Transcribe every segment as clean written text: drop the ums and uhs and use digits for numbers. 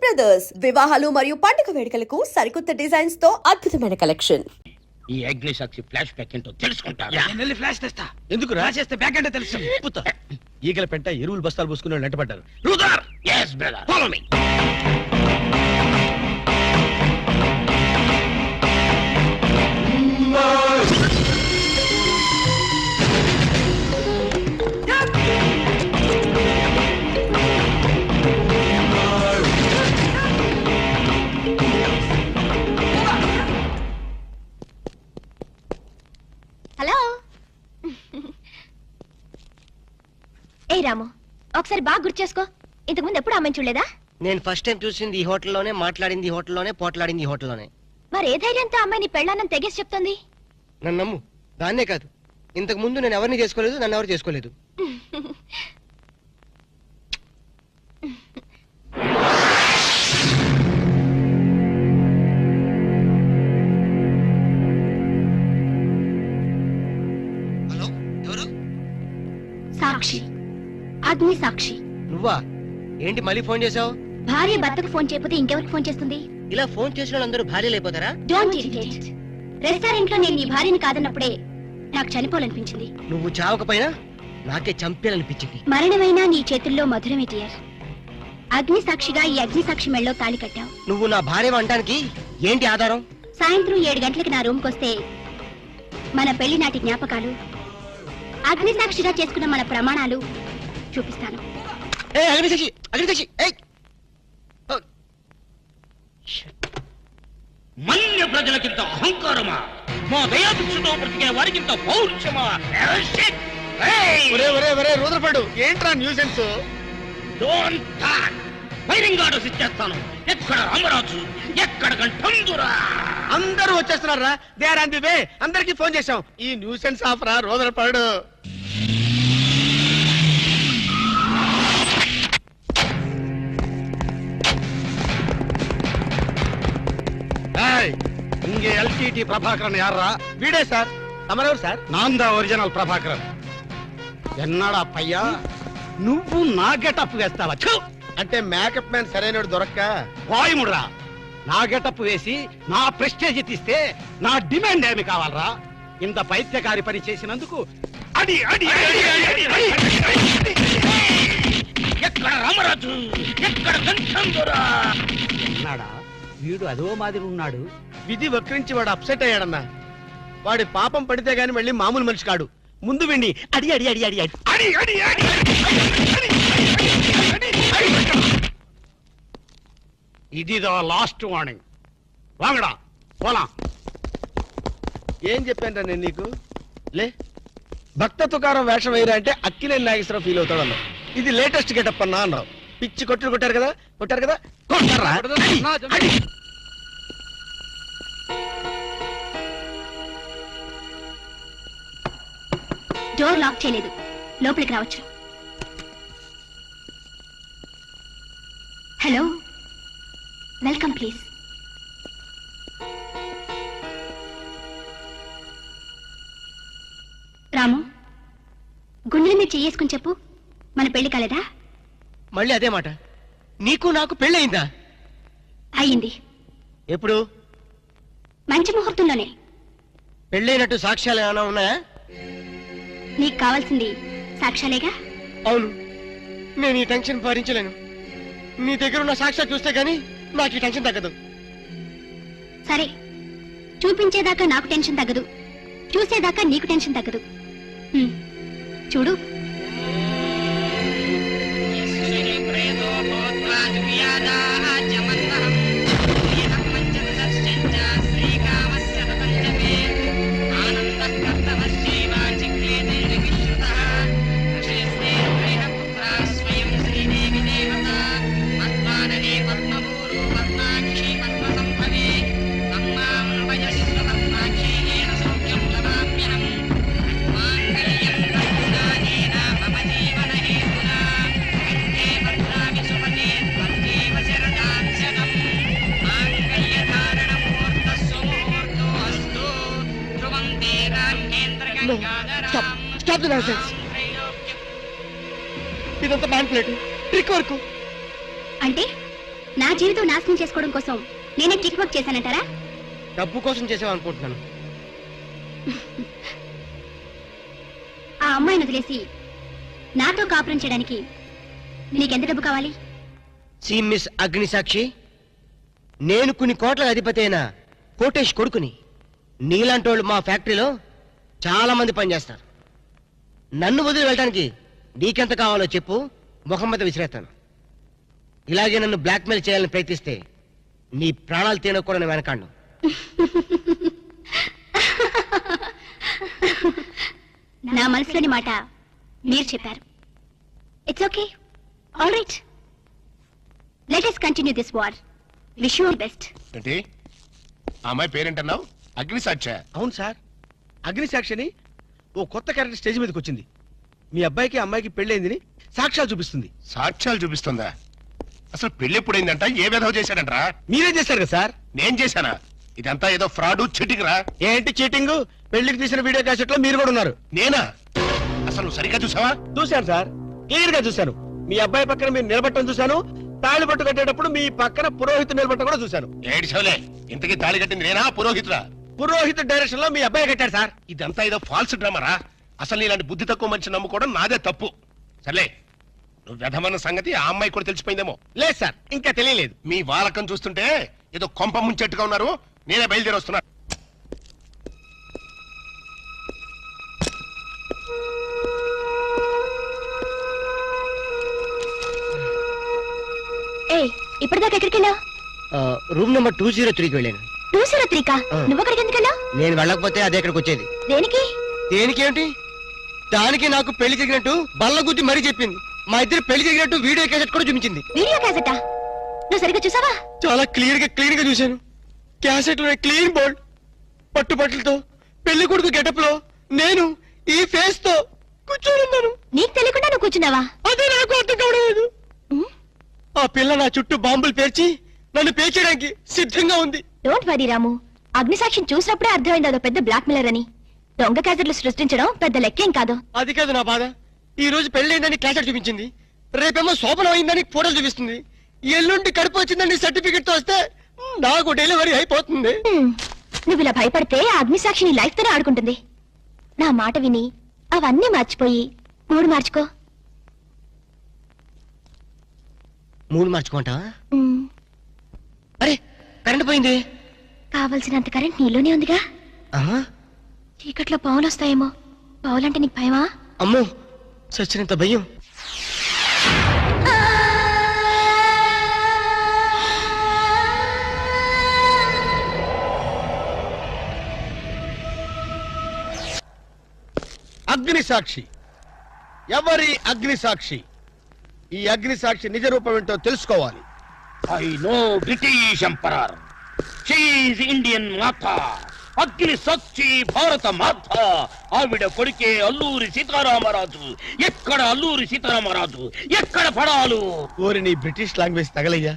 Brothers వివాహాలు మరియు పండుగ వేడుకలకు సరికొత్త డిజైన్స్ తో అద్భుతమైన కలెక్షన్. ఈ అగ్నిసాక్షి ఫ్లాష్ బ్యాక్ ఏంటో తెలుసుకుంటా. నేను ఫ్లాష్ తెస్తా. ఎందుకు రాసేస్తే బ్యాక్ అంటే తెలుసు. ఈగల పెంట ఎరువులు బస్తాలు పూసుకుని వెంటబడ్డారు. రూదర్ yes brother follow me. Hello ఏ రాము, ఒకసారి బాగా గుర్తు చేసుకో. ఇంతకు ముందు ఎప్పుడు అమ్మాయి చూడలేదా? నేను ఫస్ట్ టైం చూసింది ఈ హోటల్లోనే, మాట్లాడింది ఈ హోటల్లోనే, పోట్లాడింది ఈ హోటల్లోనే. మరి ఏ ధైర్యంతో అమ్మాయిని పెళ్ళానని తెగేసి చెప్తుంది? నన్ను నమ్ము. దాన్నే కాదు, ఇంతకు ముందు నేను ఎవరిని చేసుకోలేదు, నన్ను ఎవరు చేసుకోలేదు. హలో, ఎవరు? సాక్షి, అగ్ని సాక్షి. నువ్వా? ఏంటి మళ్ళీ ఫోన్ చేసావు? భార్య భర్తకు ఫోన్ చేయకపోతే ఇంకెవరికి ఫోన్ చేస్తుంది? ఇలా ఫోన్ చేసిన వాళ్ళందరూ భార్యలు అయిపోతారా? Don't irritate. రెస్టారెంట్ లో నేను నీ భార్యని కాదన్నప్పుడే నాకు చనిపోవాలనిపించింది. నువ్వు చావకపోయినా నాకే చంపేయాలనిపించింది. మరణమైనా నీ చేతుల్లో మధురమే డియర్. అగ్ని సాక్షిగా ఈ అగ్ని సాక్షి మెళ్ళలో తాళి కట్టావు. నువ్వు నా భార్య అనడానికి ఏంటి ఆధారం? సాయంత్రం 7 గంటలకి నా రూమ్కి వస్తే మన పెళ్లి నాటి జ్ఞాపకాలు, అగ్ని సాక్షిగా చేసుకున్న మన ప్రమాణాలు చూపిస్తాను. అగ్నిసాక్షి, అగ్నిసాక్షి, మన్య ప్రజలకింత అహంకారమా? మా దయాభిక్షతో బ్రతికే వారికింత పౌరుషమా? రూదరపడు ఏంట్రా nuisance? Don't talk. Wiring orders ఇచ్చేస్తాను. ఎక్కడ రామరాజు, ఎక్కడ గంటందురా? అందరూ వచ్చేస్తున్నారా? They are on the way. అందరికి ఫోన్ చేశాం. ఈ న్యూసెన్స్ ఆఫ్ రా రూదరపడు. இங்கே எல்டிடி பிரபாகரன் யாரா? వీడే సార్. తమరెవరు సార్? நான் தான் ఒరిజినల్ ప్రభాకరన్. ఎన్నాడా పయ్యా, నువ్వు నా గెటప్ వేస్తావా? అంటే మేకప్ మ్యాన్ సరైనడు దొరక్క వాయుముడ్రా. నా గెటప్ వేసి నా ప్రెస్టేజ్ తీస్తే నా డిమాండ్ ఏమి కావాలరా? ఇంత పైత్యకారి పని చేసినందుకు అడి అడి అడి అడి అడి. ఎక్కడ రామరాజు, ఎక్కడ గంటందురా? ఎన్నాడా వీడు అదో మాదిరి ఉన్నాడు. విధి వక్రించి వాడు అప్సెట్ అయ్యాడన్నా. వాడి పాపం పడితే గాని మళ్ళీ మామూలు మనిషి కాడు. ముందు విని అడి అడి అడి అడి అడి అడి అడి అడి ఇదిదో లాస్ట్ వార్నింగ్. వాంగడా పోలా. ఏం చెప్పాను నేను నీకు? లే, భక్త తుకారం వేషం వేయరా అంటే అక్కినేని నాగేశ్వరరావు ఫీల్ అవుతాడు అన్నావు. ఇది లేటెస్ట్ గెటప్ అన్నా అన్నావు. పిచ్చి కొట్టుడు కొట్టారు కదా, కొట్టారు కదా, కొట్టారా? డోర్ లాక్ చేయలేదు, లోపలికి రావచ్చు. Hello, welcome please. రాము, గుండెల మీద చెయ్యేసుకుని చెప్పు, మన పెళ్లి కాలేదా? మళ్ళీ అదే మాట. నీకు నాకు పెళ్ళయిందా? అయ్యింది. ఎప్పుడు? మంచి ముహూర్తంలోనే. పెళ్ళైనట్టు సాక్ష్యాలు ఏమైనా ఉన్నాయా? నీకు కావాల్సింది సాక్ష్యాలేగా? అవును, నేను ఈ టెన్షన్ భరించలేను. నీ దగ్గర ఉన్న సాక్ష్యాలు చూస్తే గానీ నాకు ఈ టెన్షన్ తగ్గదు. సరే, చూపించేదాకా నాకు టెన్షన్ తగ్గదు, చూసేదాకా నీకు టెన్షన్ తగ్గదు. చూడు. Stop the nonsense. ఇదంతా మ్యానిపులేటివ్ ట్రిక్ వర్క్. అంటే నా జీవితం నాశనం చేసుకోవడం కోసం నేనే కిక్ వర్క్ చేశానంటారా? డబ్బు కోసం చేసావనుకుంటున్నాను. ఆ అమ్మాయిని వదిలేసి నాతో కాపురం చేయడానికి నీకెంత డబ్బు కావాలి? సి మిస్ అగ్నిసాక్షి, నేను కొన్ని కోట్ల అధిపతి అయిన కోటేష్ కొడుకుని. నీలాంటి వాళ్ళు మా ఫ్యాక్టరీలో చాలా మంది పనిచేస్తారు. నన్ను వదిలి వెళ్ళడానికి నీకెంత కావాలో చెప్పు, ముఖం మీద విసిరేస్తాను. ఇలాగే నన్ను బ్లాక్మెయిల్ చేయాలని ప్రయత్నిస్తే నీ ప్రాణాలు తీయడానికి కూడా నేను వెనకాడను. నా మనసులోని మాట మీరు చెప్పారు. It's okay, all right. Let us continue this war. Wish you all best. ఏంటి ఆ అమ్మాయి పేరేంటన్నావు? అగ్నిసాక్ష? అవును సార్, అగ్నిసాక్షిని ఓ కొత్త క్యారెక్టర్ స్టేజ్ మీదకి వచ్చింది. మీ అబ్బాయికి అమ్మాయికి పెళ్ళైందని సాక్ష్యాలు చూపిస్తుంది. సాక్ష్యాలు చూపిస్తుందా? అసలు పెళ్లి ఎప్పుడైందంట? ఏ విధవ చేశాడంట్రా? మీరే చేశారు కదా సార్? నేను చేశానా? ఇదంతా ఏదో ఫ్రాడ్ చీటింగ్ రా. ఏంటి చీటింగ్? పెళ్లికి తీసిన వీడియో క్యాసెట్ లో మీరు కూడా ఉన్నారు. నేనా? అసలు నువ్వు సరిగ్గా చూసావా? చూశాను సార్, క్లియర్ గా చూశాను. మీ అబ్బాయి పక్కన మీరు నిలబట్టడం చూశాను. తాళి పట్టు కట్టేటప్పుడు మీ పక్కన పురోహితు నిలబట్టడం కూడా చూశాను. ఏడ్చవలే, ఇంతకీ తాళి కట్టింది నేనా పురోహితురా? పురోహితు డైరెక్షన్ లో మీ అబ్బాయి కట్టాడు సార్. ఇదంతా ఏదో ఫాల్స్ డ్రామారా. అసలు ఇలాంటి బుద్ధి తక్కువ మనిషి నమ్ముకోవడం నాదే తప్పు. సర్లే, నువ్వు వ్యధమన్న సంగతి ఆ అమ్మాయి కూడా తెలిసిపోయిందేమో. లేదు సార్, ఇంకా తెలియలేదు. మీ వాలకం చూస్తుంటే ఏదో కొంప ముంచెట్టుగా ఉన్నారు. నేనే బయలుదేరి వస్తున్నా. ఏ ఇప్పటిదాకా ఎక్కడికి వెళ్ళావు? రూమ్ నెంబర్ 203కి వెళ్ళాను. 203 కా? నువ్వు అక్కడికి ఎందుకు వెళ్ళావు? నేను వెళ్ళకపోతే అదే ఇక్కడికి వచ్చేది. దేనికి? దేనికేంటి? దానికి నాకు పెళ్లి జరిగినట్టు బల్ల గుద్ది మరీ చెప్పింది. మా ఇద్దరు పెళ్లి జరిగినట్టు వీడియో క్యాసెట్ కూడా చూపించింది. వీడియో క్యాసెటా? నువ్వు సరిగ్గా చూసావా? చాలా క్లియర్ గా చూశాను. క్యాసెట్ లో క్లీన్ బోల్డ్ పట్టుబట్టలతో పెళ్లి కొడుకు గెటప్ లో నేను ఈ ఫేస్ తో కూర్చొని ఉన్నాను. నీకు తెలియకుండా నువ్వు కూర్చున్నావా? అదే నాకు అర్థం కావడం లేదు. ఆ పిల్ల నా చుట్టూ బాంబులు పేర్చి నన్ను పేర్చడానికి సిద్ధంగా ఉంది. డోంట్ వరీ రాము, అగ్నిసాక్షిని చూసినప్పుడే అర్థమైంది అదో పెద్ద బ్లాక్ మెయిలర్ అని. దొంగ క్యాసెట్లు సృష్టించడం పెద్ద లెక్కేం కాదు. అది కాదు నా బాధ. ఈ రోజు పెళ్లి క్యాసెట్ చూపించింది, రేపేమో శోభనం అయిందని ఫోటోలు చూపిస్తుంది, ఎల్లుండి కడుపు వచ్చిందని సర్టిఫికెట్ తో వస్తే నాకు డెలివరీ అయిపోతుంది. నువ్వు ఇలా భయపడితే ఆ అగ్నిసాక్షిని లైఫ్ తోనే ఆడుకుంటుంది. నా మాట విని అవన్నీ మర్చిపోయి మూడు మార్చుకో. మూడు మార్చుకుంటావా? ఉమ్, అరే కరెంట్ పోయింది. కావలసినంత కరెంట్ నీలోనే ఉందిగా. ఆహా, చీకట్లో పావులు వస్తాయేమో. పావులంటే నీకు భయమా? అమ్మో, చచ్చినంత భయం. అగ్నిసాక్షి ఎవరి అగ్నిసాక్షి? ఈ అగ్నిసాక్షి నిజ రూపం ఏంటో తెలుసుకోవాలి. I know British emperor. She is Indian మాత. అగ్ని సాక్షి భారత మాత. ఆవిడ కొడుకే అల్లూరి సీతారామరాజు. ఎక్కడ అల్లూరి సీతారామరాజు, ఎక్కడ పడాలు? ఓరి నీ బ్రిటిష్ లాంగ్వేజ్ తగలయ్యా.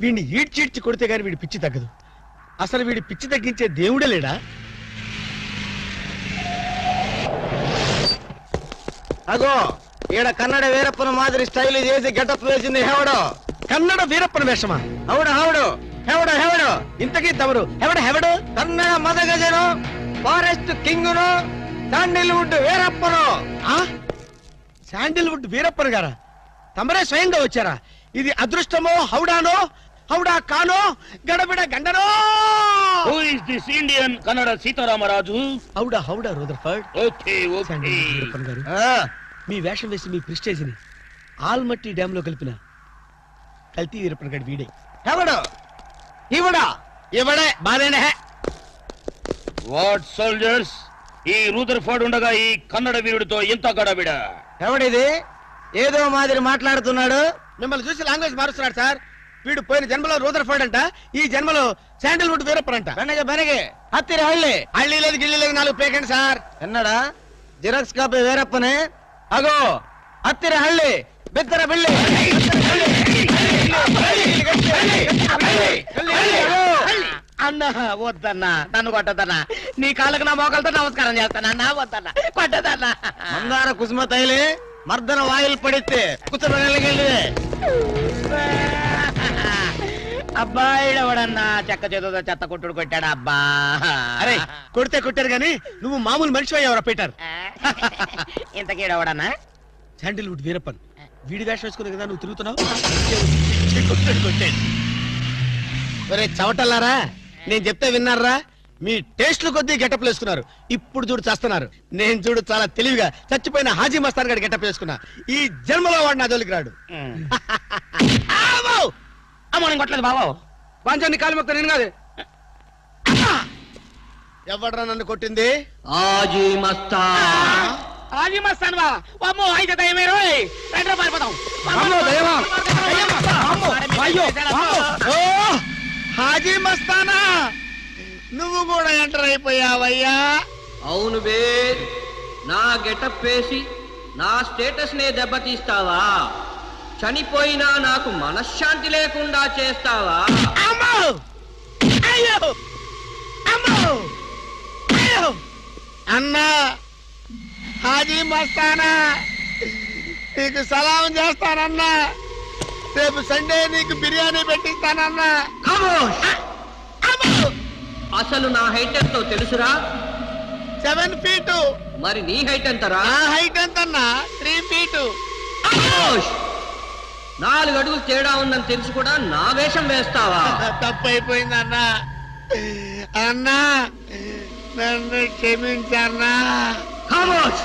వీడిని ఈడ్చిడ్చి కొడితే గాని వీడి పిచ్చి తగ్గదు. అసలు వీడి పిచ్చి తగ్గించే దేవుడే లేడా? అగో ఈడ కన్నడ వీరప్పన మాదిరి స్టైల్ చేసి గెటప్ వేసింది హెవడో. కన్నడ వీరప్పన వేషమా? హౌడు హౌడు హెవడో హెవడో. ఇంతకీ తమరు హెవడు? కన్నడ మదగజను, ఫారెస్ట్ కింగును, శాండిల్వుడ్ వీరప్పను. శాండిల్వుడ్ వీరప్పన్ గారా? తమరే స్వయంగా వచ్చారా? ఇది అదృష్టమో హౌడానో, హౌడా కానో, గడబిడ గండనో? Who is this Indian Kannada Sitaramaraju? హౌడా Rutherford. Okay okay. Sandalwood Veerappan గారు, మీ వేషం వేసి మీ ప్రిస్టేజ్ ని ఆల్మట్టి డ్యామ్ లో కలిపిన కల్తీ వీరప్పన్ గారి వీడే. హెవడో ఇవడా ఇవడే బాధేనే. వాట్ సోల్జర్స్, ఈ రూదర్ఫర్డ్ ఉండగా ఈ కన్నడ వీరుడితో ఎంత గడబిడ? ఎవడిది ఏదో మాదిరి మాట్లాడుతున్నాడు? మిమ్మల్ని చూసి లాంగ్వేజ్ మారుస్తున్నాడు సార్. వీడు పోయిన జన్మలో రూదర్ఫర్డ్ అంట, ఈ జన్మలో శాండిల్వుడ్ వీరప్పన్ అంట. బెనగే హత్తిర హళ్ళి. హళ్ళీ లేదు గిళ్ళి లేదు, 4 పేకండి సార్. ఎన్నడా జిరాక్స్ కాపీ వీరప్పనే. అగో హత్తిర హళ్ళి బిత్తర బిల్లి. అన్నా వద్దన్నా, నన్ను కొట్టదన్నా. నీ కాళ్ళకు నా మోకాలతో నమస్కారం చేస్తానన్నా. వద్దన్నా, కొట్టదన్నా. మందార కుసుమ తైలి మర్దన వాయిల్ పడితే కుసర అబ్బాయి ఎవడన్నా చెక్క చేతుతో చెత్త కొట్టుడు కొట్టాడు అబ్బా. అరే కొడితే కొట్టారు గాని నువ్వు మామూలు మనిషి అయ్యావరా పీటర్. ఇంతకీడవడన్నా శాండిల్వుడ్ వీరప్పన్ వీడి వేషం వేసుకునే కదా నువ్వు తిరుగుతున్నావు. ఒరే చవటల్లారా, నేను చెప్తే విన్నారా? మీ టేస్ట్లు కొద్దీ గెటప్లు వేసుకున్నారు. ఇప్పుడు చూడు చేస్తున్నారు. నేను చూడు చాలా తెలివిగా చచ్చిపోయిన హాజీ మస్తాన్ గారి గెటప్ వేసుకున్నా. ఈ జన్మలో వాడు నా జోలికి రాడు. అమ్మ నేను కొట్టలేదు బాబు. వాంచాన్ని కాలు మొక్క నేను కాదు. ఎవడ్రా నన్ను కొట్టింది? ఆజీ మస్తా హాజీ మస్తాన్ బా అమ్మో అయితే దయమే రోయ్ రండి పారిపోతాం. ఓ హాజీ మస్తానా, నువ్వు కూడా ఎంటర్ అయిపోయావయ్యా. అవును బే, నా గెటప్ వేసి నా స్టేటస్ నే దెబ్బతీస్తావా? చనిపోయినా నాకు మనశ్శాంతి లేకుండా చేస్తావా? అమ్మో అయ్యో అమ్మో అయ్యో అన్నా, హాజీ మస్తానా నీకు సలాం చేస్తానన్నా. రేపు సండే నీకు బిర్యానీ పెట్టిస్తానన్నా. ఖమోష్! అసలు నా హైట్ ఎంతో తెలుసురా? 7 feet. మరి నీ హైట్ ఎంతరా? నా హైట్ ఎంతన్నా? 3 feet. ఖమోష్! 4 అడుగులు తేడా ఉందని తెలిసి కూడా నా వేషం వేస్తావా? తప్పైపోయిందన్నా. అన్నా నన్ను క్షమించన్నా. ఖమోష్!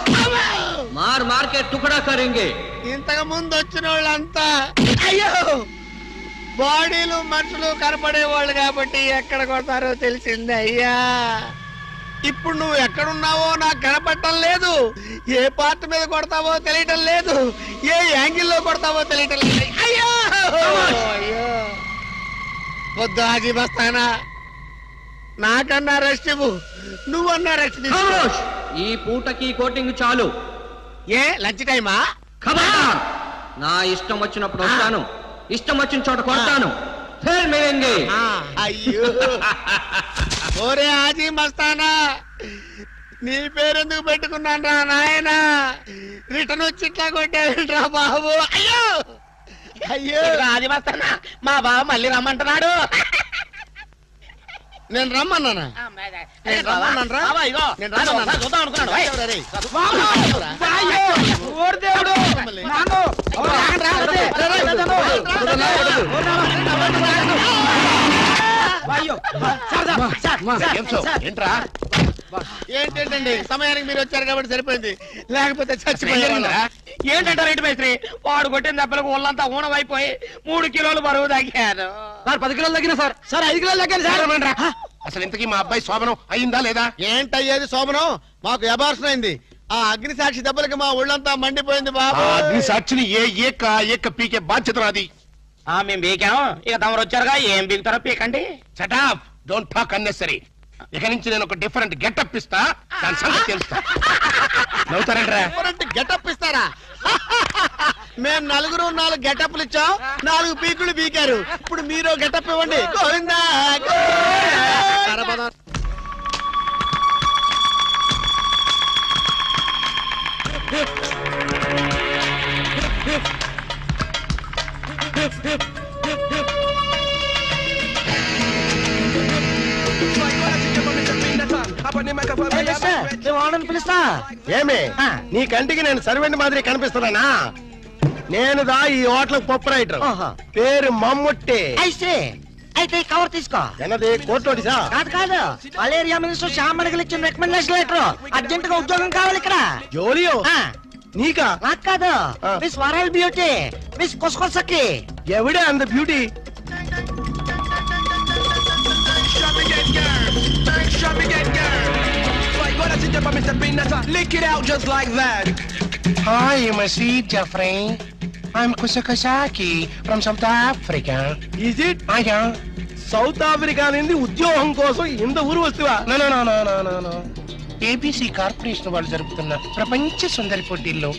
మార్ మార్కే టుకడా కరేంగే. ఇంతకు ముందు వచ్చిన వాళ్ళంతా అయ్యో బాడీలు మనుషులు కనపడేవాళ్ళు కాబట్టి ఎక్కడ కొడతారో తెలిసింది అయ్యా. ఇప్పుడు నువ్వు ఎక్కడున్నావో నాకు కనపడటం లేదు. ఏ పార్ట్ మీద కొడతావో తెలియటం లేదు. ఏ యాంగిల్లో కొడతావో తెలియటం లేదు. అయ్యో అయ్యో వద్దు హాజీ మస్తానా, నాకన్నా రెస్ట్ ఇవ్వు. నువ్వన్నా రెస్ట్ తీసుకో. ఖమోష్! ఈ పూటకి కోటింగ్ చాలు. ఏ లంచ్ టైమా? ఖబర్దార్! నా ఇష్టం వచ్చినప్పుడు వస్తాను, ఇష్టం వచ్చిన చోట కొడతాను. ఫేర్ మేయంగే. అయ్యో ఓరే హాజీ మస్తానా, నీ పేరెందుకు పెట్టుకున్నాను రా నాయనా. రిటర్న్ వచ్చి ఇట్లా కొట్టేరా బాబు. అయ్యో అయ్యో హాజీ మస్తానా మా బావ మళ్ళీ రమ్మంటున్నాడు. నేను రమ్మన్నానా? నేను రమ్మన్నాను రా. నేను రమ్మన్నానా? చూద్దాం అనుకున్నాడు ఎవరా రే? ఏంట్రా ఏంటండి సమయానికి మీరు వచ్చారు కాబట్టి సరిపోయింది, లేకపోతే చచ్చిపోయారు. ఏంటంటారు ఏంటి మేస్త్రి? వాడు కొట్టిన దెబ్బలకు ఒళ్ళంతా ఊనమైపోయి 3 కిలోలు బరువు తగ్గాను. సార్ 10 కిలోలు తగ్గిన సార్. సార్ 5 కిలోలు తగ్గాను సార్. అసలు ఇంతకీ మా అబ్బాయి శోభనం అయిందా లేదా? ఏంటయ్యేది శోభనం? మాకు అబార్షన్ అయింది. ఆ అగ్ని సాక్షి దెబ్బలకి మా ఒళ్ళంతా మండిపోయింది బాబు. అగ్ని సాక్షిని ఏక పీకే బాధ్యత నాది. మేము బీకాం, ఇక తమరు వచ్చారుగా ఏం బీగుతారో పీకండి. Shut up, don't talk unnecessary. ఇక నుంచి నేను ఒక డిఫరెంట్ గెటప్ ఇస్తా, దాని సంగతి తెలుస్తా. నవ్వుతారంట్రా? గెటప్ ఇస్తారా? మేము 4 గెటప్లు ఇచ్చాం, 4 పీకులు పీకారు. ఇప్పుడు మీరు గెటప్ ఇవ్వండి. గోవిందా గోవిందా. పిలుస్తా. ఏమే నీ కంటికి నేను సర్వెంట్ మాదిరి కనిపిస్తున్నానా? నేను దా ఈ హోటల్ పప్పు రైటర్, పేరు మమ్ముట్టి. అయితే కవర్ తీసుకో. ఎన్నది కోర్టు నోటీసా? కాదు కాదు, మలేరియా మినిస్టర్ శ్యామణికి ఇచ్చిన రికమెండేషన్ లెటర్. అర్జెంట్ గా ఉద్యోగం కావాలి ఇక్కడ. జోలియో నీకా? నాకు కాదు, ఆ. మిస్ వరల్డ్ బ్యూటీ, మిస్ కొసకొసకి. ఎవడే అంత beauty? Hi, you must see Jeffrey. I'm Kusakasaki from South Africa. Is it? Yeah. South Africa నుండి ఉద్యోగం కోసం ఇంత ఊరు వస్తువా? No. ఏబీసీ కార్పొరేషన్ వాళ్ళు జరుపుతున్న ప్రపంచ సుందరి పోటీల్లో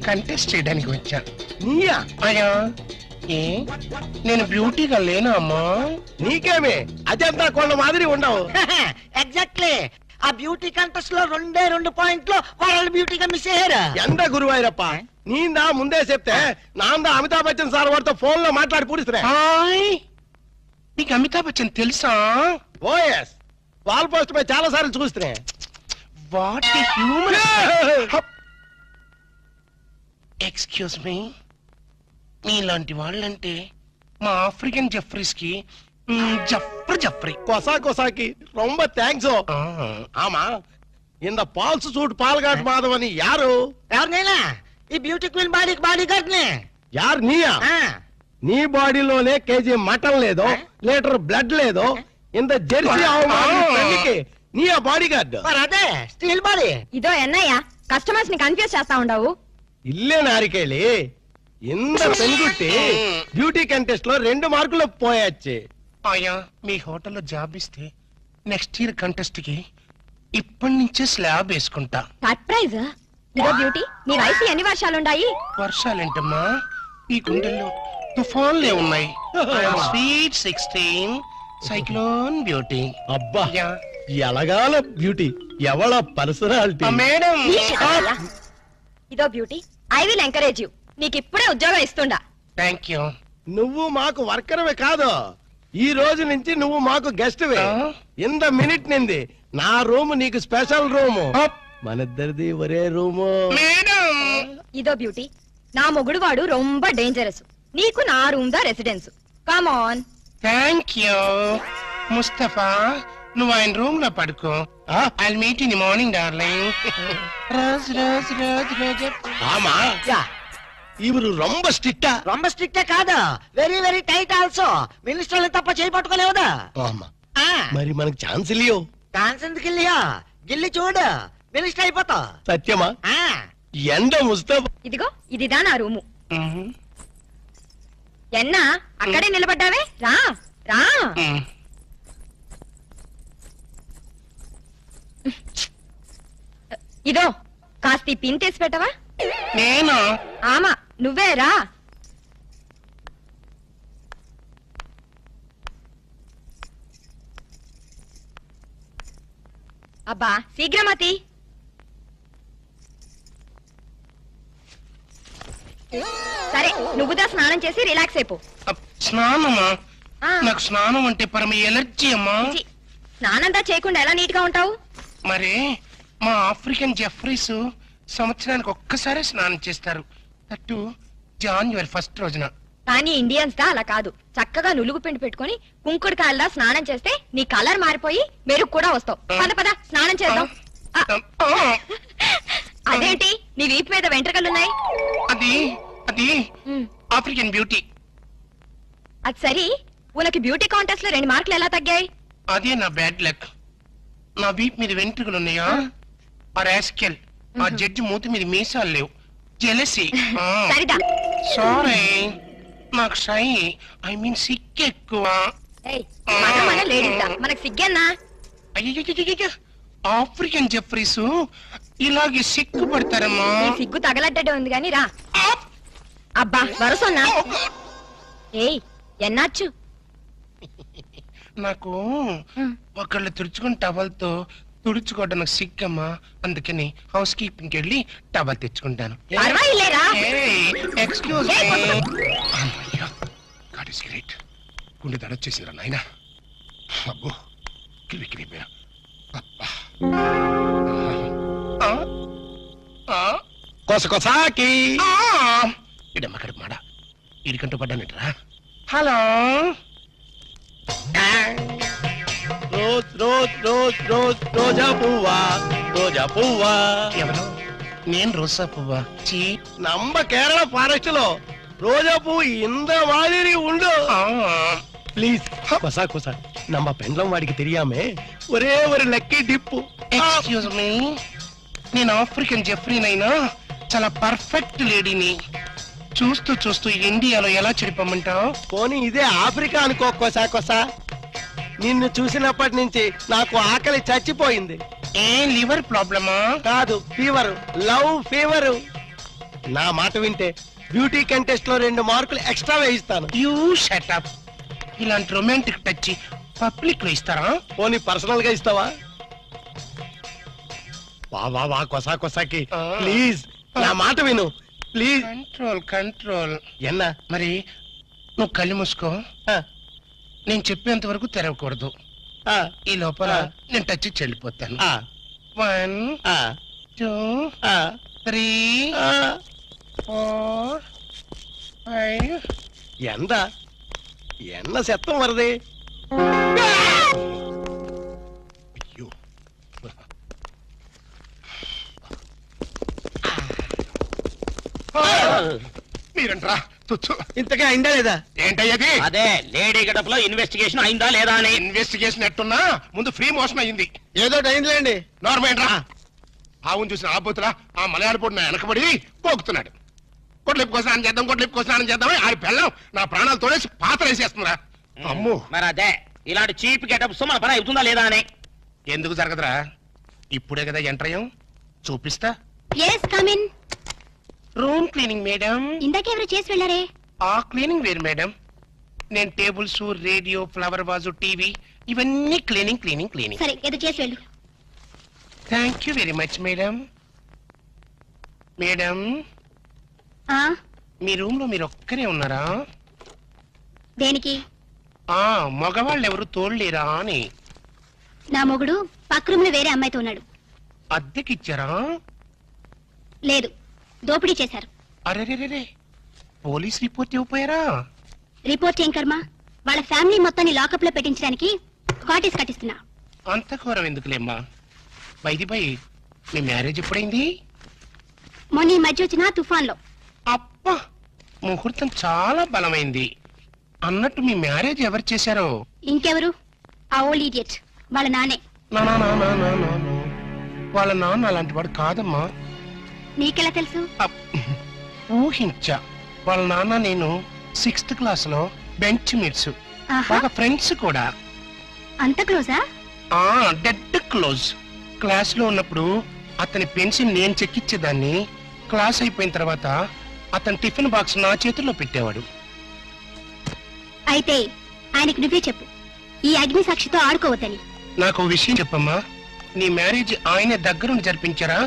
కంటెస్ట్ చేయడానికి వచ్చా. నీయా? అయ్యా, ఏ నేను బ్యూటీగా లేనా అమ్మా? నీకేమే అజంతా కొండ మాదిరి ఉండవు. ఎగ్జాక్ట్లీ. ఆ బ్యూటీ కంటెస్ట్ లో 2 పాయింట్లు వరల్డ్ బ్యూటీగా మిస్ అయ్యారు. ఎంత గురువాయిరప్ప, నీందా ముందే చెప్తే నాందా అమితాబ్ బచ్చన్ సార్ వాడితో ఫోన్ లో మాట్లాడి పూడిస్తున్నా. హాయ్ నీకు అమితాబ్ బచ్చన్ తెలుసా? ఓఎస్ వాల్ పోస్ట్ పై చాలా సార్లు చూస్తున్నా. What human. ఎక్స్క్యూజ్ మీ, మీలాంటి వాళ్ళంటే మా ఆఫ్రికన్ జఫ్రీస్ కి జఫ్రీ. కొసాకి రొంబ థ్యాంక్స్. ఆమా ఇంద పాల్స్ సూట్ పాల్గాట్ మాధవని యారు? ఎవరినైనా ఈ బ్యూటీ క్వీన్ బాడీ గార్డ్నే. యారు నీయా? నీ బాడీలోనే కేజీ మటన్ లేదో, లీటర్ బ్లడ్ లేదో, ఇంత జెర్సీ పెళ్లికి నీ ఆ బాడీ గార్డ్. మరి అదే స్టీల్ బాడీ. ఇదో ఎన్నయ్య కస్టమర్స్ ని కన్ఫ్యూజ్ చేస్తా ఉండవు. ఇల్లే నారికేళి ఇంత పెంగుట్టి బ్యూటీ కంటెస్ట్ లో 2 మార్కులు పోయొచ్చి. ఆయా మీ హోటల్లో జాబ్ ఇస్తే నెక్స్ట్ ఇయర్ కంటెస్ట్ కి ఇప్పటి నుంచే స్లాబ్ వేసుకుంటా. సర్ప్రైజ్. ఇదో బ్యూటీ నీ వయసు ఎన్ని వర్షాలుండాయి? వర్షాలేంటమ్మా, ఈ గుండెల్లో తుఫాన్లే ఉన్నాయి. Sweet 16 cyclone beauty. అబ్బా ఎలగాల బ్యూటీ, ఎవళ పర్సనాలిటీ. మేడం. ఇదో beauty I will encourage you. నీకు ఇప్పుడే ఉద్యోగం ఇస్తుండా. Thank you. నువ్వు మాకు వర్కర్వే కాదు, ఈ రోజు నుంచి నువ్వు మాకు గెస్ట్ వే. ఇంత మినిట్ నింది నా రూమ్ నీకు స్పెషల్ రూము. మనిద్దరిది ఒరే రూము. మేడం. ఇదో బ్యూటీ నా మొగుడు వాడు రొంబ డేంజరస్. నీకు నా రూమ్ దా residence. Come on. Thank you. Mustafa, నువ్వు ఆయన రూమ్ లో పడుకో. I meet in the morning darling. Rose rose rose rose. ఆమా ఇవరు రొంబ స్ట్రిక్టా? రొంబ స్ట్రిక్టే కాదు, వెరీ వెరీ టైట్ ఆల్సో. మినిస్టర్లు తప్ప చేయి పట్టుకోలేవుదా? మరి మనకు ఛాన్స్ ఇల్లియో. ఛాన్స్ ఎందుకు ఇల్లియా? గిల్లి చూడు, మినిస్టర్ అయిపోతా. సత్యమా? ఎండ ముస్తఫా. ఇదిగో ఇదిదా నా రూము. ఎన్నా అక్కడే నిలబడ్డావే, రా రా. ఇదో కాస్త ఈ పిన్ తీసి పెట్టవా? నేను ఆమా నువ్వే రా. అబ్బా శీఘ్రమతి. సరే నువ్వుదా స్నానం చేసి రిలాక్స్ అయిపో. స్నానమా? ఆ. నాకు స్నానం అంటే పరమ ఎలర్జీ అమ్మా. ఛీ, స్నానంతా చేయకుండా ఎలా నీట్ గా ఉంటావు? మరి మా ఆఫ్రికన్ జెఫ్రీస్ సంవత్సరానికి ఒక్కసారి స్నానం చేస్తారు, అటు జాన్యువరి 1 రోజున. కానీ ఇండియన్స్ దా అలా కాదు. చక్కగా నులుగు పిండి పెట్టుకుని కుంకుడు కాయలదా స్నానం చేస్తే నీ కలర్ మారిపోయి మెరుగు కూడా వస్తావు. పద పద స్నానం చేద్దాం. అదేంటి నీ వీపు మీద వెంట్రుకలున్నాయి? అది అది ఆఫ్రికన్ బ్యూటీ. అది సరి, ఉనకి బ్యూటీ కాంటెస్ట్ లో 2 మార్కులు ఎలా తగ్గాయి? అదే నా బ్యాడ్ లక్. నా వీప్ మీద వెంట్రుకలు ఉన్నాయా? ఆ రాస్కెల్ ఆ జడ్జి మూతి మీద మీసాలు లేవు. జెలసీ. సరిదా. సారీ, నాకు షై ఐ మీన్ సిక్ ఎక్కువ. మన లేడీస్ దా, మనకు సిగ్గన్నా? అయ్యో, ఆఫ్రికన్ జెఫ్రీస్ ఇలాగే సిక్కు పడతారమ్మా. నీ సిగ్గు తగలడ్డే ఉంది గాని రా. అబ్బా వరసన్నా. ఏయ్ ఎన్నాచ్చు? నాకు ఒకళ్ళు తుడుచుకుని టవల్తో తుడుచుకోవడం నాకు సిక్కమ్మా, అందుకని హౌస్ కీపింగ్ వెళ్ళి టవల్ తెచ్చుకుంటాను. పర్వాలేరా. Excuse God is great. గుండె దడొచ్చేసిందిరా నాయనా. అబ్బో కిలి కిలిపోయా. కొసకొసాకి ఇడమ్మ కడుపు మాడ ఇడికంటూ పడ్డానిట్రా. Hello. Rose rose rose rose రోజా పువ్వా, రోజా పువ్వా. ఎవరు? నేను రోజా పువ్వా? చీ, நம்ம కేరళ ఫారెస్ట్ లో రోజా పువ్వు ఇంత మాదిరి ఉండు. ప్లీజ్ కొసా కొసా, நம்ம పెండ్లం వాడికి తెలియామే ఒరే ఒక లక్కీ డిప్పు. ఎక్స్క్యూజ్ మీ, నేను ఆఫ్రికన్ జెఫ్రీనైనా చాలా పర్ఫెక్ట్ లేడీని. చూస్తూ చూస్తూ ఇండియాలో ఎలా చెడిపోమంటావు? పోనీ ఇదే ఆఫ్రికా అనుకో కొసా కొసా. నిన్ను చూసినప్పటి నుంచి నాకు ఆకలి చచ్చిపోయింది. ఏ లివర్ ప్రాబ్లమా? కాదు, ఫీవర్, లవ్ ఫీవర్. నా మాట వింటే బ్యూటీ కంటెస్ట్ లో 2 మార్కులు ఎక్స్ట్రా వేయిస్తాను. You shut up. ఇలాంటి రొమాంటిక్ టచ్ పబ్లిక్ లో ఇస్తారా? పోనీ పర్సనల్ గా ఇస్తావా? వా వా వా కొసా కొసాకి ప్లీజ్ నా మాట విను ప్లీజ్. Control control. ఎన్నా మరి నువ్వు కళ్ళు మూసుకో. నేను చెప్పేంత వరకు తెరవకూడదు. ఆ, ఈ లోపల ఆ. నేను టచ్ ఇచ్చి వెళ్ళిపోతాను. ఆ, 1 ఆ, 2 ఆ, 3 ఆ. 4 5. ఎన్న శత్వం వరది. అయ్యో, మీరంట్రా తుచ్చు. ఇంతకే అయిందా లేదా? ఏంటయ్యది? అదే లేడీ గడప లో ఇన్వెస్టిగేషన్ అయిందా లేదా అని. ఇన్వెస్టిగేషన్ ఎట్టున్నా ముందు ఫ్రీ మోషన్ అయ్యింది. ఏదో అయిందిలేండి. నార్మేంట్రా ఆవును చూసిన ఆబోతులా ఆ మలయాళ పొడి నా వెనకబడి పోగుతున్నాడు. కొట్లిప్పుకో స్నానం చేద్దాం, కొట్లిప్పుకో స్నానం చేద్దామని ఆడి పెళ్ళం నా ప్రాణాలు తోడేసి పాత్ర వేసేస్తుందిరా. అమ్ము, మరి అదే ఇలాంటి చీప్ గెటప్స్ మన పని అవుతుందా లేదా అని. ఎందుకు జరగదురా? ఇప్పుడే కదా ఎంటర్ అయ్యాం, చూపిస్తా. Yes come in. Room cleaning madam. ఇందాకెవరు చేసి వెళ్ళారే? ఆ క్లీనింగ్ వేరు మేడం. నేను tables, radio, flower vase, TV ఇవన్నీ క్లీనింగ్ క్లీనింగ్ క్లీనింగ్. సరే ఏదో చేసి వెళ్ళు. Thank you very much madam. Madam, ఆ మీ రూమ్ లో మీరు ఒక్కరే ఉన్నారా? దేనికి? ఆ మగవాళ్ళు ఎవరు తోడలేరా అని. నా మొగుడు పక్క రూమ్ లో వేరే అమ్మాయితో ఉన్నాడు. అద్దెకిచ్చారా? లేదు, దోపిడీ చేశారు. అరెరెరే, పోలీస్ రిపోర్ట్ ఇవ్వపోయారా? రిపోర్ట్ ఏం కర్మ, వాళ్ళ ఫ్యామిలీ మొత్తాన్ని లాకప్ లో పెట్టించడానికి కాటేజ్ కట్టిస్తున్నా. అంత ఘోరం ఎందుకులేమ్మా. బైది బై, మీ మ్యారేజ్ ఎప్పుడైంది? మొన్న ఈ మధ్య వచ్చిన తుఫాన్ లో. అప్ప, ముహూర్తం చాలా బలమైంది. అన్నట్టు మీ మ్యారేజ్ ఎవరు చేశారో? ఇంకెవరు? ఆ ఓల్డ్ ఇడియట్ వాళ్ళ నానే. నా నా నా నా నా నా నా. వాళ్ళ నాన్న అలాంటి వాడు కాదమ్మా. నీకెలా తెలుసు? అప్, ఊహించా. వాళ్ళ నాన్న నేను 6th క్లాస్ లో బెంచ్ మీట్స్, ఆహా, బాగా ఫ్రెండ్స్ కూడా. అంత క్లోజా? ఆ డెడ్ క్లోజ్. క్లాస్ లో ఉన్నప్పుడు అతని పెన్సిల్ నేను చెక్కిచ్చేదాన్ని. క్లాస్ అయిపోయిన తర్వాత అతని టిఫిన్ బాక్స్ నా చేతుల్లో పెట్టేవాడు. అయితే ఆయనకి నువ్వే చెప్పు, ఈ అగ్ని సాక్షితో ఆడుకోవద్దని. నాకు ఓ విషయం చెప్పమ్మా. నీ మ్యారేజ్ ఆయనే దగ్గరుండి జరిపించారా,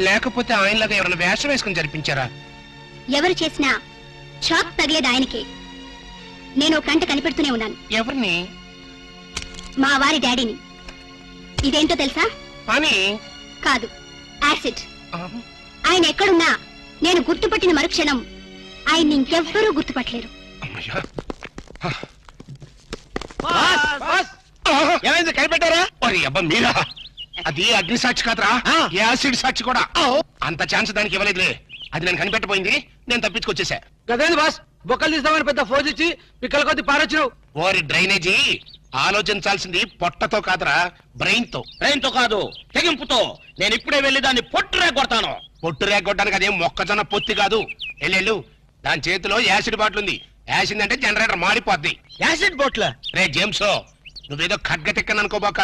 లేకపోతే ఆయనలాగా ఎవరైనా వేషం వేసుకుని జరిపించారా? ఎవరు చేసినా షాక్ తగిలేది ఆయనకే. నేను ఒక కంట కనిపెడుతూనే ఉన్నాను, ఎవరిని? మా వారి డాడీని. ఇదేంటో తెలుసా? అని కాదు, యాసిడ్. ఆయన ఎక్కడున్నా నేను గుర్తుపట్టిన మరుక్షణం ఆయన్ని ఇంకెవ్వరూ గుర్తుపట్టలేరు. అమ్మయ్యా. ఏమైంది, కనిపెట్టారా? ఒరే అబ్బా మీరా, అది అగ్ని సాక్షి కాదురా, ఆ. యాసిడ్ సాక్షి కూడా. అంత ఛాన్స్ దానికి ఇవ్వలేదులే. అది నేను కనిపెట్టబోయింది, నేను తప్పించుకొచ్చేసా. గదేంది బాస్, బొక్కలు తీస్తామని పెద్ద ఫోజ్ ఇచ్చి పిక్కల కొద్ది పారొచ్చినావు. ఓరి డ్రైనేజీ, ఆలోచించాల్సింది పొట్టతో కాదురా, బ్రెయిన్ తో. బ్రెయిన్ తో కాదు, తెగింపుతో. నేను ఇప్పుడే వెళ్ళి దాన్ని పొట్టురే కొడతాను. పొట్టు రేగొట్టడానికి అదేం మొక్కజొన్న పొత్తి కాదు. ఎల్లెళ్ళు, దాని చేతిలో యాసిడ్ బాటిల్ ఉంది. యాసిడ్ అంటే జనరేటర్ మాడిపోద్ది. యాసిడ్ బోట్ల రే జేమ్స్, నువ్వేదో ఖడ్గ తిక్కని అనుకోబాక.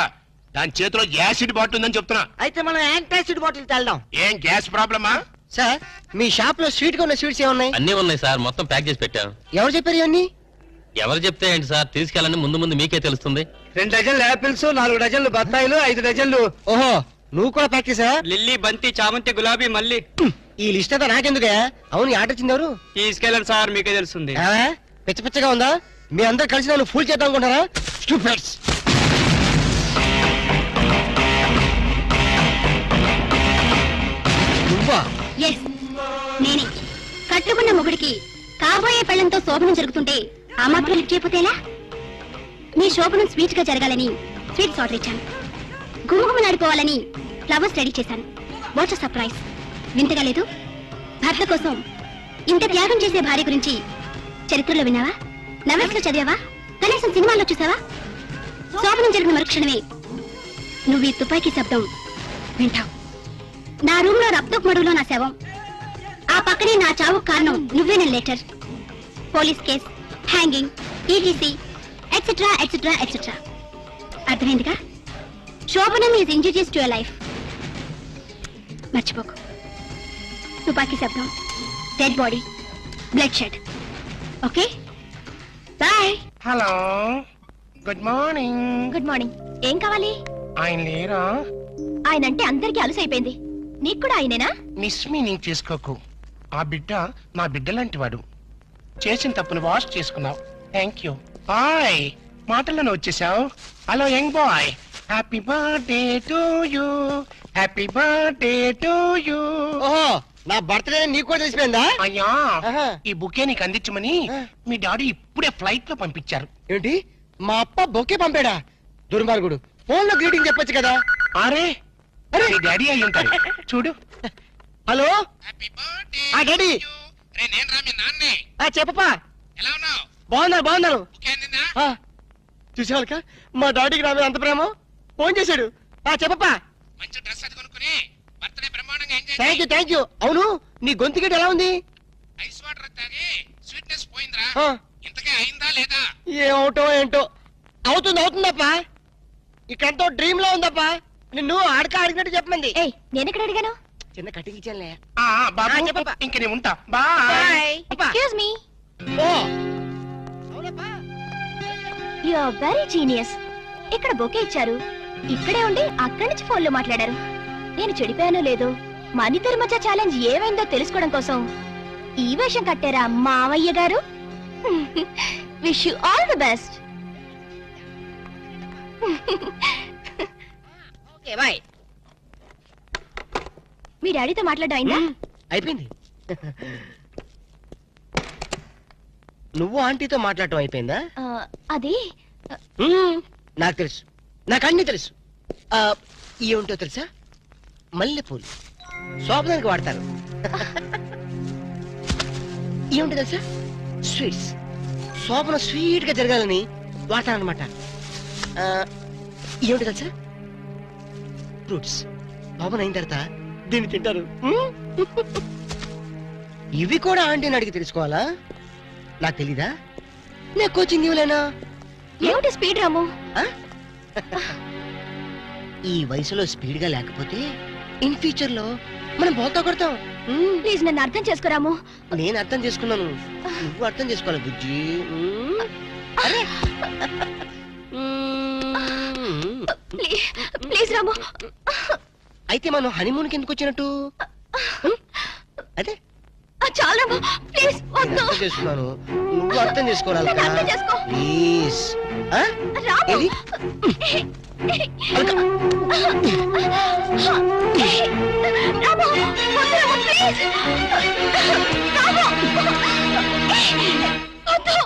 దాని చేతిలో యాసిడ్ బాటిల్ ఉందని చెప్తున్నా. అయితే మనం యాంటాసిడ్ బాటిల్ తెల్దాం. ఏం గ్యాస్ ప్రాబ్లమా? సార్, మీ షాప్ లో స్వీట్ గా ఉన్న స్వీట్స్ ఏమున్నాయి? అన్నీ ఉన్నాయి సార్, మొత్తం ప్యాక్ చేసి పెట్టాం. ఎవరు చెప్పారు ఇవన్నీ? ఎవరు చెప్తే ఏంటి సార్, తీసుకెళ్ళండి, ముందు ముందు మీకే తెలుస్తుంది. 2 డజన్లు యాపిల్స్, 4 డజన్లు బత్తాయిలు, 5 డజన్లు. ఓహో, నువ్వు కూడా ప్యాక్ చేసా? లిల్లీ, బంతి, చామంతి, గులాబీ, మల్లి. ఈ లిస్ట్ అంతా నాకెందుకే? అవును, ఈ ఆర్డర్ ఇచ్చింది ఎవరు? తీసుకెళ్ళండి సార్, మీకే తెలుస్తుంది. ఏవే, పిచ్చ పిచ్చగా ఉందా? మీ అందరు కలిసి నన్ను ఫుల్ చేద్దాం అనుకుంటారా? స్టూపిడ్స్. నువ్వా? ఎస్, నేనే. కట్టుకున్న మొగుడికి కాబోయే పెళ్లంతో శోభనం జరుగుతుంటే ఆ మాత్రం లిఫ్ట్ చేయకపోతేలా? మీ శోభనం స్వీట్ గా జరగాలని స్వీట్స్ ఆర్డర్ ఇచ్చాను. గుమగుమలాడిపోవాలని ఫ్లవర్స్ రెడీ చేశాను. What surprise! వింతగా లేదు? భర్త కోసం ఇంత త్యాగం చేసే భార్య గురించి చరిత్రలో విన్నావా? నవల్స్ లో చదివావా? కనీసం సినిమాల్లో చూసావా? శోభనం జరిగిన మరుక్షణమే నువ్వు ఈ తుపాకీ శబ్దం వింటావు. నా రూమ్ లో రక్తపు మడుగులో నా శవం, ఆ పక్కనే నా చావుకు కారణం నువ్వేన letter, police case, hanging, ETC etcetera etcetera etcetera. అర్థమైందిగా? శోభనం is injurious to your life. మర్చిపోకు. తుపాకీ శబ్దం, dead body, bloodshed. Okay, bye. Hello, good morning. Good morning. ఏం కావాలి? ఆయన లేరా? ఆయన అంటే అందరికీ అలుసైపోయింది. నీకు కూడా ఆయనేనా? మిస్ మీనింగ్ చేసుకోకు. ఆ బిడ్డ నా బిడ్డ లాంటి వాడు. చేసిన తప్పును వాష్ చేసుకున్నావు. Thank you. హాయ్, మాటల్లోనే వచ్చేసావు. Hello young boy, happy birthday to you, happy birthday to you. ఓహో, నా బర్త్డే నీకు కూడా తెలిసిపోయిందా? అయ్యా, ఆహా. ఈ బుకే నీకు అందించమని మీ డాడీ ఇప్పుడే ఫ్లైట్ లో పంపించారు. ఏంటి, మా అప్ప బొకే పంపాడా? దుర్మార్గుడు, ఫోన్ లో గ్రీటింగ్ చెప్పొచ్చు కదా. అరే మీ డాడీ అయి ఉంటారు, చూడు. హలో, ఆ డాడీ, నేను రా మీ నాన్నే. చెప్పపా. ఎలా ఉన్నావు? బాగున్నాను. చూసేవాళ్ళక మా డాడీకి నా మీద అంత ప్రేమ, ఫోన్ చేశాడు. చెప్పపా. మంచి డ్రెస్ అది కొనుక్కుని బర్త్డే బ్రహ్మాండంగా ఎంజాయ్. Thank you. అవును, నీ గొంతు గడ్డ ఎలా ఉంది? ఐస్ వాటర్ తాగి స్వీట్నెస్ పోయిందిరా. ఆ. ఇంతకే అయిందా లేదా? ఏమవుటో ఏంటో. అవుతుందప్పా. ఇక్కడంతో డ్రీమ్ లో ఉందప్పా. నిన్ను అడిగినట్టు చెప్పమంది. ఏయ్, నేనెక్కడ అడిగాను? చిన్న కటింగ్ ఇచ్చానులే. బాబు చెప్పప్పా. ఇంక నేను ఉంటా. బాయ్. ఎక్స్క్యూజ్ మీ, ఓ అవునప్పా. You are very genius. ఇక్కడ బొకే ఇచ్చారు, ఇక్కడే ఉండి అక్కడి నుంచి ఫోన్ లో మాట్లాడారు. నేను చెడిపోయానో లేదో, మనిద్దరి మధ్య ఛాలెంజ్ ఏమైందో తెలుసుకోవడం కోసం ఈ వేషం కట్టారా మావయ్య గారు? Wish you all the best. Okay bye. మీ డాడీతో మాట్లాడడం అయిందా? అయిపోయింది. నువ్వు ఆంటీతో మాట్లాడటం అయిపోయిందా? అది నాకు తెలుసు, నాకు అన్ని తెలుసు. ఏముంటో తెలుసా? మల్లెపూలు శోభనానికి వాడతారు. ఏముంటో తెలుసా? స్వీట్స్. శోభన స్వీట్ గా జరగాలని వాడతారనమాట. ఏమిటో తెలుసా? ఫ్రూట్స్. శోభన అయిన తర్వాత దీన్ని తింటారు. ఇవి కూడా ఆంటీని అడిగి తెలుసుకోవాలా? నాకు తెలీదా? నేను కోచింగ్ ఇవ్వలేనా? ఏమిటి స్పీడ్ రాము? ఈ వయసులో స్పీడ్ గా లేకపోతే ఇన్ ఫ్యూచర్ లో మనం బోల్తా కొడతాం. ప్లీజ్ నన్ను అర్థం చేసుకోరాము. నేను అర్థం చేసుకున్నాను, నువ్వు అర్థం చేసుకోవాలి బుజ్జి. అరే. ప్లీజ్ రాము. అయితే మనం హనీమూన్కి ఎందుకు వచ్చినట్టు? అదే చాలు రాము, ప్లీజ్ వద్దు. అర్థం చేసుకున్నాను, నువ్వు అర్థం చేసుకోవాలి. నన్ను అర్థం చేసుకో. ప్లీజ్. రాము. ఏది? రాము, వద్దు రాము, ప్లీజ్. రాము, వద్దు.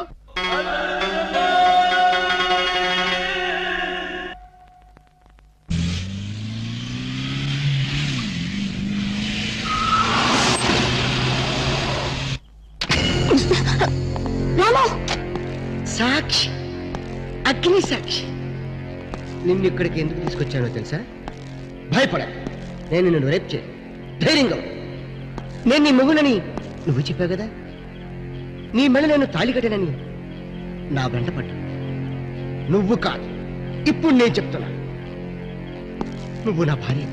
రాము, సాక్షి, అగ్ని సాక్షి. నిన్ను ఇక్కడికి ఎందుకు తీసుకొచ్చానో తెలుసా? భయపడ, నేను నిన్ను రేప్ చేయను. ధైర్యంగా ఉండు. నేను నీ మొగునని నువ్వు చెప్పావు కదా. నీ మెడ నేను తాళి కట్టానని నా వెంట పడ్డా. నువ్వు కాదు, ఇప్పుడు నేను చెప్తున్నా. నువ్వు నా భార్య.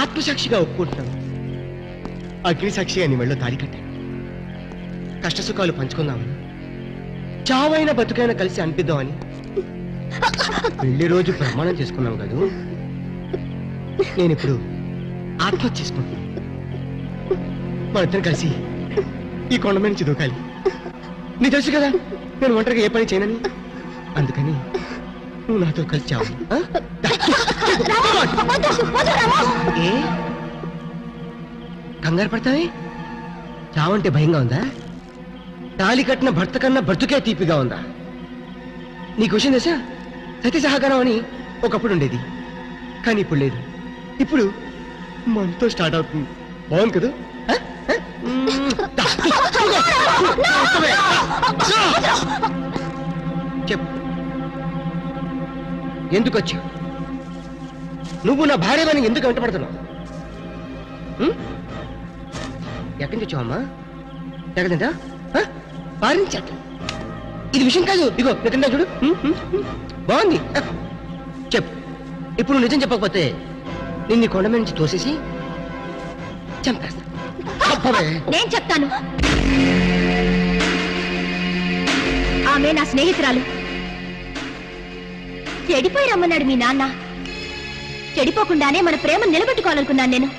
ఆత్మసాక్షిగా ఒప్పుకుంటున్నాను. అగ్ని సాక్షిగా నీ మెడలో తాళి కట్టాను. కష్టసుఖాలు పంచుకుందామని, చావైన బతుకైనా కలిసి అనిపిద్దామని పెళ్లి రోజు ప్రమాణం చేసుకున్నాం కదూ. నేనిప్పుడు ఆత్మహత్య చేసుకుంటున్నాను. మనిద్దరం కలిసి ఈ కొండ మీద నుంచి దూకాలి. నీ తెలుసు కదా నేను ఒంటరిగా ఏ పని చేయనని. అందుకని నువ్వు నాతో కలిసి చావు. ఏ కంగారు పడతావే? చావంటే భయంగా ఉందా? తాళి కట్టిన భర్త కన్నా బ్రతుకే తీపిగా ఉందా? నీకు విషయం తెలుసా? సతీ సహకారం అని ఒకప్పుడు ఉండేది, కానీ ఇప్పుడు లేదు. ఇప్పుడు మనతో స్టార్ట్ అవుతుంది. బాగుంది కదా? చెప్పు, ఎందుకు వచ్చావు? నువ్వు నా భార్యని ఎందుకు వెంటపడుతున్నావు? ఎక్కడి నుంచి వచ్చావమ్మా? ఎక్కడంట? పారించట. ఇది విషయం కాదు. ఇగో నిజంగా చూడు, బాగుంది. చెప్పు, ఇప్పుడు నిజం చెప్పకపోతే నిన్ను కొండ మీద నుంచి తోసేసి చంపేస్తా. నేను చెప్తాను. ఆమె నా స్నేహితురాలు. చెడిపోయి రమ్మన్నాడు మీ నాన్న. చెడిపోకుండానే మన ప్రేమ నిలబెట్టుకోవాలనుకున్నాను నేను.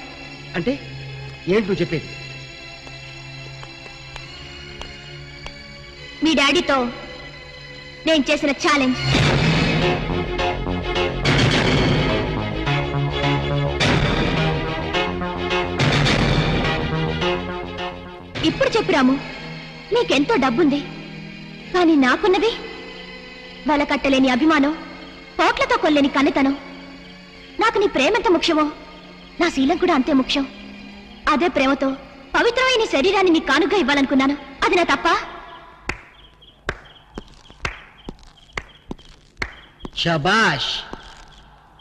అంటే ఏంటి నువ్వు చెప్పేది? మీ డాడీతో నేను చేసిన ఛాలెంజ్. ఇప్పుడు చెప్పు రాము, నీకెంతో డబ్బుంది, కానీ నాకున్నది వలకట్టలేని అభిమానం, పోట్లతో కొల్లేని కన్నెతనం. నాకు నీ ప్రేమెంత ముఖ్యమో నా శీలం కూడా అంతే ముఖ్యం. అదే ప్రేమతో పవిత్రమైన నీ శరీరాన్ని నీ కానుగా ఇవ్వాలనుకున్నాను. అది నా తప్ప? శబాష్,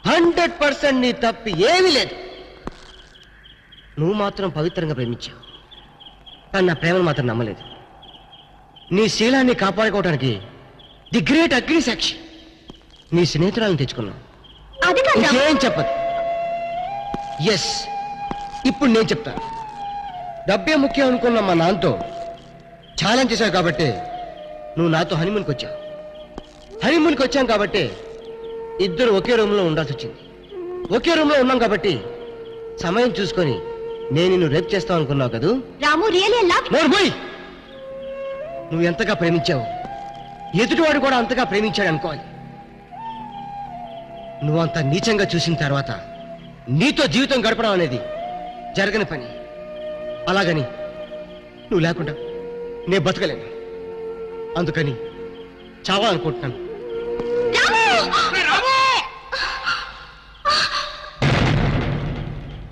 100% నీ తప్పు ఏమీ లేదు. నువ్వు మాత్రం పవిత్రంగా ప్రేమించావు, కానీ నా ప్రేమను మాత్రం నమ్మలేదు. నీ శీలాన్ని కాపాడుకోవడానికి ది గ్రేట్ అగ్ని సాక్షి నీ స్నేహితురాలను తెచ్చుకున్నావు. అది కాదు రాము. ఇంకేం చెప్పదు. ఎస్, ఇప్పుడు నేను చెప్తాను. డబ్బే ముఖ్యం అనుకున్న మా నాన్నతో ఛాలెంజ్ చేశావు కాబట్టి నువ్వు నాతో హనీమూన్కి వచ్చావు. హనీమూన్కి వచ్చాం కాబట్టి ఇద్దరు ఒకే రూమ్లో ఉండాల్సి వచ్చింది. ఒకే రూమ్లో ఉన్నాం కాబట్టి సమయం చూసుకొని నేను నిన్ను రేపు చేస్తావు అనుకున్నావు కదూ. రాము, రియలీ లవ్. నోర్మోయ్, నువ్వు ఎంతగా ప్రేమించావు ఎదుటివాడు కూడా అంతగా ప్రేమించాడు అనుకోవాలి. నువ్వు అంత నీచంగా చూసిన తర్వాత నీతో జీవితం గడపడం అనేది జరగని పని. అలాగని నువ్వు లేకుండా నేను బతకలేను. అందుకని చావాలనుకుంటున్నాను.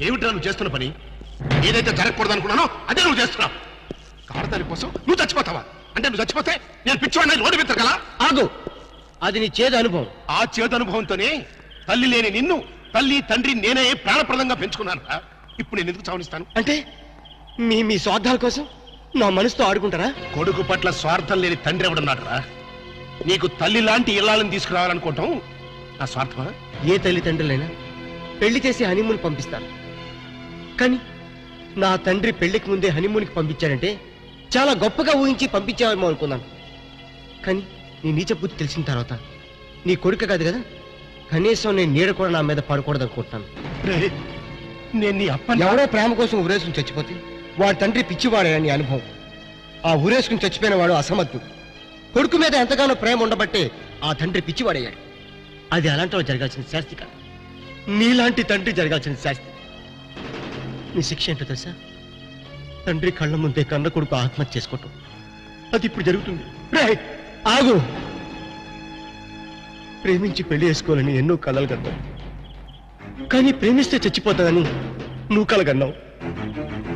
ఏమిట్రా నువ్వు చేస్తున్న పని? ఏదైతే జరగకూడదు అనుకున్నానో అదే నువ్వు చేస్తున్నావు. కారదాని కోసం నువ్వు చచ్చిపోతావా? అంటే నువ్వు చచ్చిపోతే నేను పిచ్చివాడిని రోడ్డు మీద తిరగలా? ఆగు, అది నీ చేదు అనుభవం. ఆ చేదు అనుభవంతోనే తల్లి లేని నిన్ను తల్లి తండ్రి నేనే ప్రాణప్రదంగా పెంచుకున్నాను. ఇప్పుడు నేను ఎందుకు చావనిస్తాను? అంటే మీ స్వార్థాల కోసం నా మనసుతో ఆడుకుంటారా? కొడుకు పట్ల స్వార్థం లేని తండ్రి ఎవడున్నాడు రా? నీకు తల్లి లాంటి ఇళ్ళాలను తీసుకురావాలనుకోవటం నా స్వార్థమా? ఏ తల్లిదండ్రులైనా పెళ్లి చేసి హనీమూన్ పంపిస్తారు, కానీ నా తండ్రి పెళ్లికి ముందే హనీమూన్కి పంపించాడంటే చాలా గొప్పగా ఊహించి పంపించావేమో అనుకున్నాను. కానీ నీ నీచ బుద్ధి తెలిసిన తర్వాత నీ కొడుకు కాదు కదా, కనీసం నేను నీడ కూడా నా మీద పడకూడదు అనుకుంటున్నాను. రేయ్, నేను నీ అప్ప ఎవడో ప్రేమ కోసం ఊరేసుకుని చచ్చిపోతే వాడి తండ్రి పిచ్చివాడే అని అనుభవం. ఆ ఊరేసుకుని చచ్చిపోయిన వాడు అసమర్థుడు. కొడుకు మీద ఎంతగానో ప్రేమ ఉండబట్టే ఆ తండ్రి పిచ్చివాడయ్యాడు. అది అలాంటి వాడు జరగాల్సిన శాస్తి కాదు, నీలాంటి తండ్రి జరగాల్సిన శాస్తి. నీ శిక్ష ఏంటో తెలుసా? తండ్రి కళ్ళ ముందే కన్న కొడుకు ఆత్మహత్య చేసుకోవటం. అది ఇప్పుడు జరుగుతుంది. రేయ్, ఆగు. ప్రేమించి పెళ్లి చేసుకోవాలని ఎన్నో కలలు కన్నావు, కానీ ప్రేమిస్తే చచ్చిపోతాదని నువ్వు కలగన్నావు.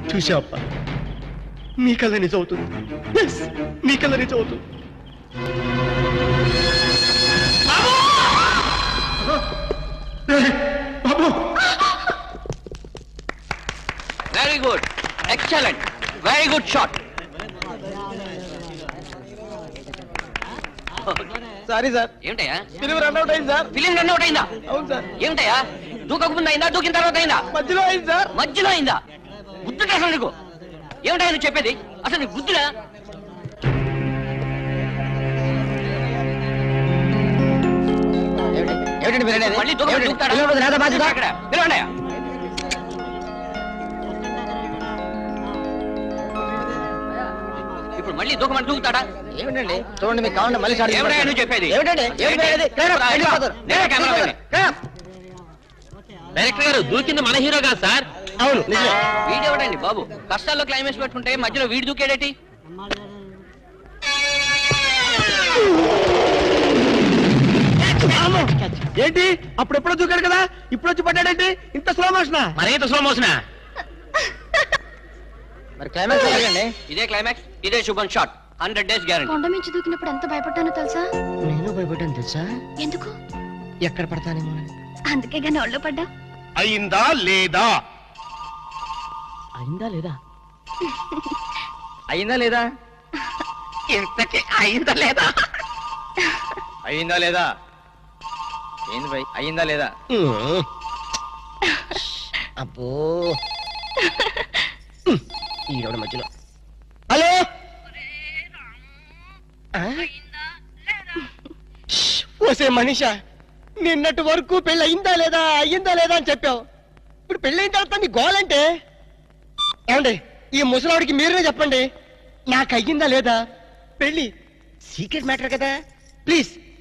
చూసావప్ప, నీ కళ నిజం అవుతుంది. Yes, నీ కళ నిజం అవుతుంది. బాబు, very good, excellent, very good shot. Sorry sir, ఏమిటయ్యా ఫిలిం రన్అట్ అయింది సార్. ఫిలిం రన్ అవుట్ అయిందా? అవును సార్. ఏమిటయ్యా, దూకక ముందు అయిందా, దూకిన తర్వాత అయిందా? మధ్యలో అయింది సార్. మధ్యలో అయిందా? బుద్ధుడు అసలు నీకు ఏమిటయ్యా నువ్వు చెప్పేది? అసలు నీకు బుద్ధుడా? మళ్ళీ దూకమని దూకుతాడా? అక్కడ పిలవండియా. ఇప్పుడు మళ్ళీ దూకమని దూకుతాడా? ఏమిటండి చూడండి, మీకు కావాలంటే మళ్ళీ స్టార్ట్ ఏమిటయ్యా నువ్వు చెప్పేది? ఏమిటండి? నేనే కెమెరామెన్ని. డైరెక్టర్ గారు దూకింది మన హీరో కాదు సార్. అవును, నిజమే. వీడెవడండి బాబు, కష్టాల్లో క్లైమాక్స్ పెట్టుకుంటే మధ్యలో వీడు దూకేడేటి? ఏంటి అప్పుడెప్పుడో దూకాడు కదా, ఇప్పుడు వచ్చి పడ్డాడేంటి? ఇంత స్లో మోషనా? మరేంత స్లో మోషనా? మరి క్లైమాక్స్ ఎలాగండి? ఇదే క్లైమాక్స్, ఇదే శుభం షాట్. 100 days guarantee. కొండ మించి దూకినప్పుడు ఎంత భయపడ్డానో తెలుసా? నేను భయపడ్డాను తెలుసా? ఎందుకు? ఎక్కడ పడతానేమో. అందుకే గానీ ఒళ్ళో పడ్డా. అయిందా లేదా? అయిందా లేదా? అయిందా లేదా? ఇంతకీ అయిందా లేదా? అయిందా లేదా? ఏంది భయ్, అయిందా లేదా? అబ్బో, ఈడవడ మధ్యలో. హలో, ఓసే మనీషా, నిన్నటి వరకు పెళ్ళి అయిందా లేదా అయ్యిందా లేదా అని చెప్పావు. ఇప్పుడు పెళ్ళైన తర్వాత నీ గోలంటే ఏమండి? ఈ ముసలాడికి మీరే చెప్పండి, నాకు అయ్యిందా లేదా పెళ్ళి. సీక్రెట్ మ్యాటర్ కదా, ప్లీజ్